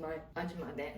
my Ajumma then.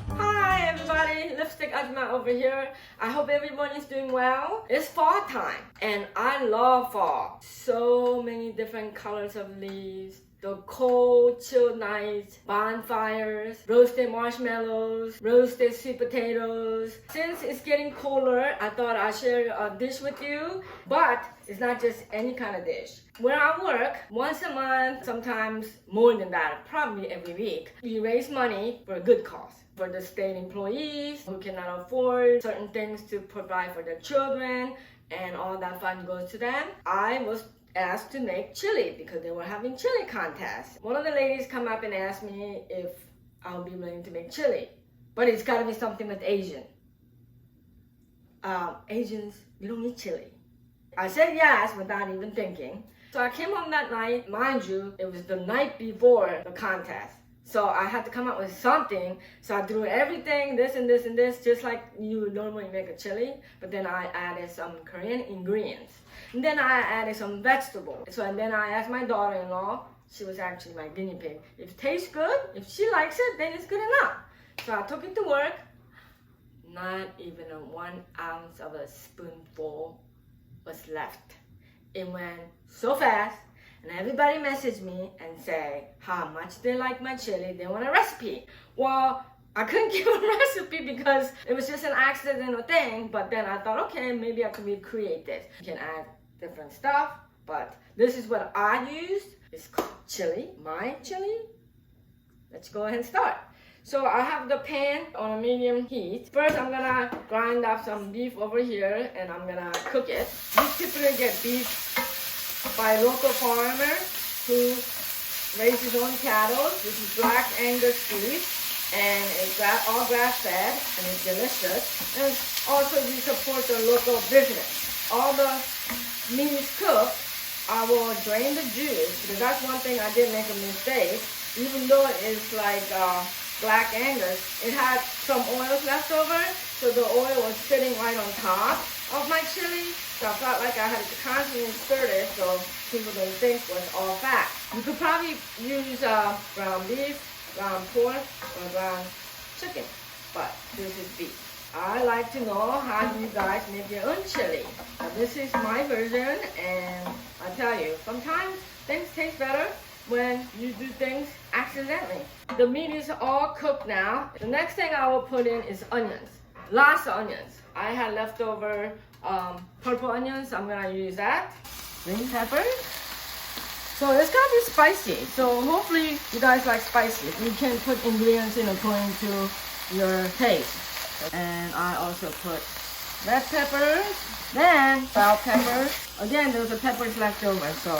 Hi everybody, Lipstick Ajumma over here. I hope everyone is doing well. It's fall time and I love fall. So many different colors of leaves. The cold, chill nights, bonfires, roasted marshmallows, roasted sweet potatoes. Since it's getting colder, I thought I'd share a dish with you, but it's not just any kind of dish. Where I work, once a month, sometimes more than that, probably every week, we raise money for a good cause. For the state employees who cannot afford certain things to provide for their children, and all that fun goes to them. I was asked to make chili because they were having chili contests. One of the ladies come up and asked me if I'll be willing to make chili, but it's got to be something with Asian. Asians, we don't eat chili. I said yes without even thinking. So I came home that night. Mind you, it was the night before the contest. So I had to come up with something. So I threw everything, this and this and this, just like you would normally make a chili. But then I added some Korean ingredients. And then I added some vegetables. So and then I asked my daughter-in-law, she was actually my guinea pig, if it tastes good, if she likes it, then it's good enough. So I took it to work. Not even 1 ounce of a spoonful was left. It went so fast. And everybody messaged me and say how much they like my chili. They want a recipe. Well, I couldn't give a recipe because it was just an accidental thing. But then I thought, okay, maybe I could recreate this. You can add different stuff, but this is what I used. It's called chili, my chili. Let's go ahead and start. So I have the pan on a medium heat. First, I'm gonna grind up some beef over here and I'm gonna cook it. You typically get beef by a local farmer who raises his own cattle. This is black Angus beef, and it's all grass-fed, and it's delicious. And also, you support the local business. All the meat is cooked. I will drain the juice, because that's one thing I did make a mistake. Even though it's like black Angus, it had some oils left over, so the oil was sitting right on top of my chili. So I felt like I had to constantly stir it so people don't think it was all fat. You could probably use ground beef, ground pork, or ground chicken, but this is beef. I like to know how you guys make your own chili. Now, this is my version, and I tell you, sometimes things taste better when you do things accidentally. The meat is all cooked now. The next thing I will put in is onions. Lots of onions. I had leftover purple onions. I'm gonna use that. Green pepper. So it's gonna be spicy. So hopefully you guys like spicy. You can put ingredients in according to your taste. And I also put red pepper, then bell pepper. Again, those are peppers left over, so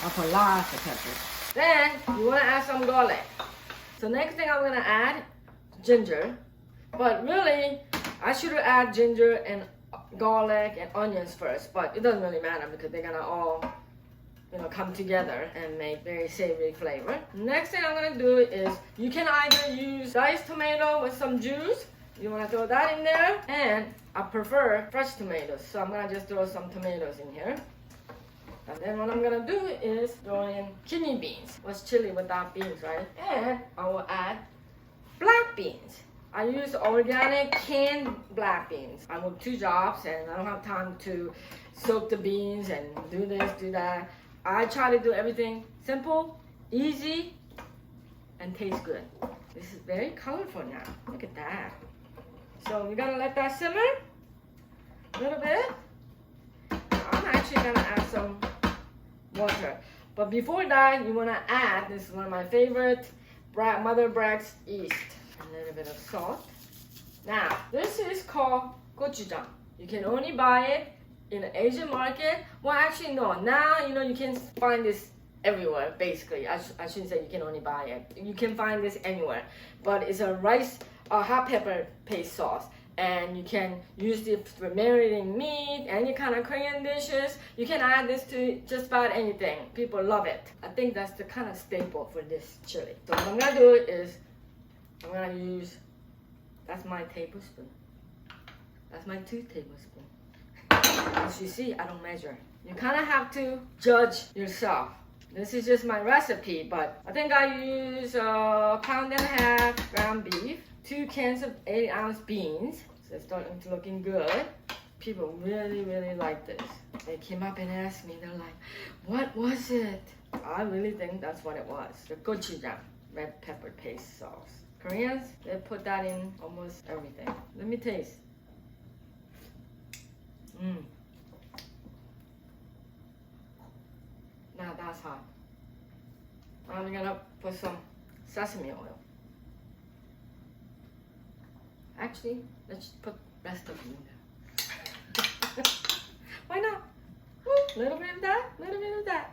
I'll put lots of peppers. Then you wanna add some garlic. So next thing I'm gonna add ginger. But really, I should have added ginger and garlic and onions first, but it doesn't really matter because they're gonna all, come together and make very savory flavor. Next thing I'm gonna do is, you can either use diced tomato with some juice. You wanna throw that in there, and I prefer fresh tomatoes, so I'm gonna just throw some tomatoes in here. And then what I'm gonna do is throw in kidney beans. What's chili without beans, right? And I will add black beans. I use organic canned black beans. I work 2 jobs and I don't have time to soak the beans and do this, do that. I try to do everything simple, easy, and taste good. This is very colorful now. Look at that. So we're gonna let that simmer a little bit. I'm actually gonna add some water. But before that, you wanna add, this is one of my favorite, Mother Bragg's yeast. A little bit of salt. Now, this is called gochujang. You can only buy it in the Asian market. Well, actually, no. Now, you can find this everywhere, basically. I shouldn't say you can only buy it. You can find this anywhere. But it's a hot pepper paste sauce. And you can use it for marinating meat, any kind of Korean dishes. You can add this to just about anything. People love it. I think that's the kind of staple for this chili. So what I'm gonna do is, I'm gonna use, that's my tablespoon. That's my 2 tablespoons. As you see, I don't measure. You kind of have to judge yourself. This is just my recipe, but I think I use a 1.5 pound ground beef, 2 cans of 8-ounce beans. So it's starting to looking good. People really, really like this. They came up and asked me, they're like, what was it? I really think that's what it was. The gochujang, red pepper paste sauce. Koreans, they put that in almost everything. Let me taste. Now that's hot. I'm gonna put some sesame oil. Actually, let's put rest of it in there. Why not? Little bit of that, little bit of that.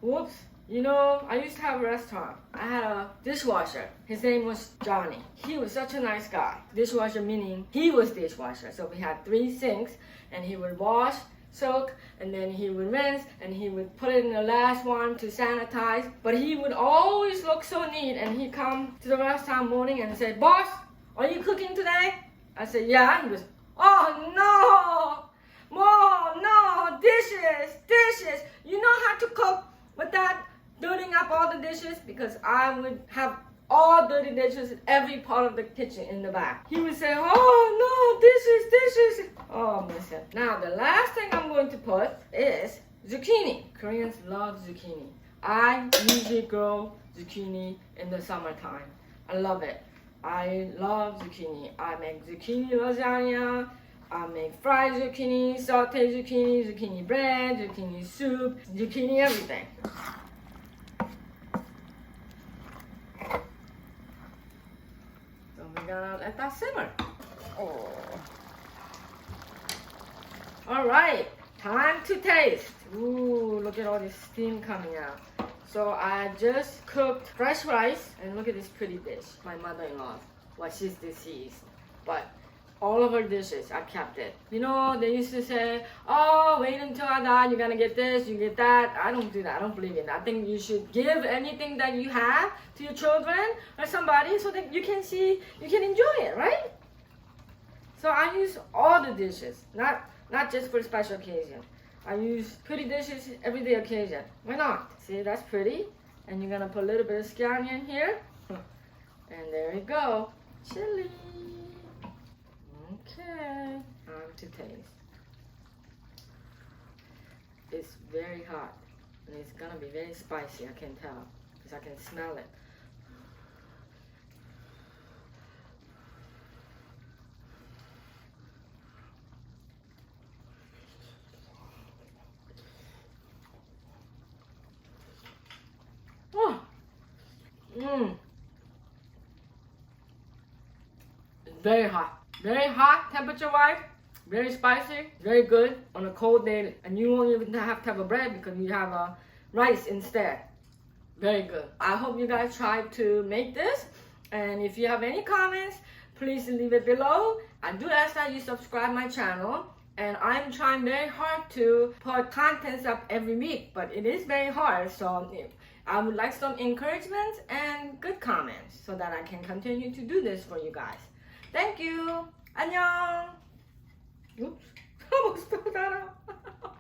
Whoops. You know, I used to have a restaurant. I had a dishwasher. His name was Johnny. He was such a nice guy. Dishwasher meaning he was dishwasher. So we had 3 sinks and he would wash, soak, and then he would rinse, and he would put it in the last one to sanitize. But he would always look so neat, and he'd come to the restaurant morning and say, boss, are you cooking today? I said, yeah. He goes, oh no, Mom, no, dishes. You know how to cook without dirtying up all the dishes? Because I would have all dirty dishes in every part of the kitchen in the back. He would say, oh no, dishes. Oh, listen. Now, the last thing I'm going to put is zucchini. Koreans love zucchini. I usually grow zucchini in the summertime. I love it. I love zucchini. I make zucchini lasagna. I make fried zucchini, sauteed zucchini, zucchini bread, zucchini soup, zucchini everything. So we're gonna let that simmer. Oh. All right, time to taste. Ooh, look at all this steam coming out. So I just cooked fresh rice, and look at this pretty dish. My mother-in-law, well, she's deceased, but all of her dishes, I kept it. You know, they used to say, oh, wait until I die, you're gonna get this, you get that. I don't do that, I don't believe in that. I think you should give anything that you have to your children or somebody so that you can see, you can enjoy it, right? So I use all the dishes, not just for special occasion. I use pretty dishes everyday occasion. Why not? See, that's pretty. And you're gonna put a little bit of scallion here. And there you go, chili. Okay, time to taste. It's very hot, and it's gonna be very spicy, I can tell, because I can smell it. Oh. It's very hot. Very hot temperature-wise, very spicy, very good on a cold day, and you won't even have to have a bread because you have a rice instead. Very good. I hope you guys try to make this, and if you have any comments, please leave it below. I do ask that you subscribe my channel, and I'm trying very hard to put contents up every week, but it is very hard, so I would like some encouragement and good comments so that I can continue to do this for you guys. Thank you. 안녕. Oops. Almost spilled that out.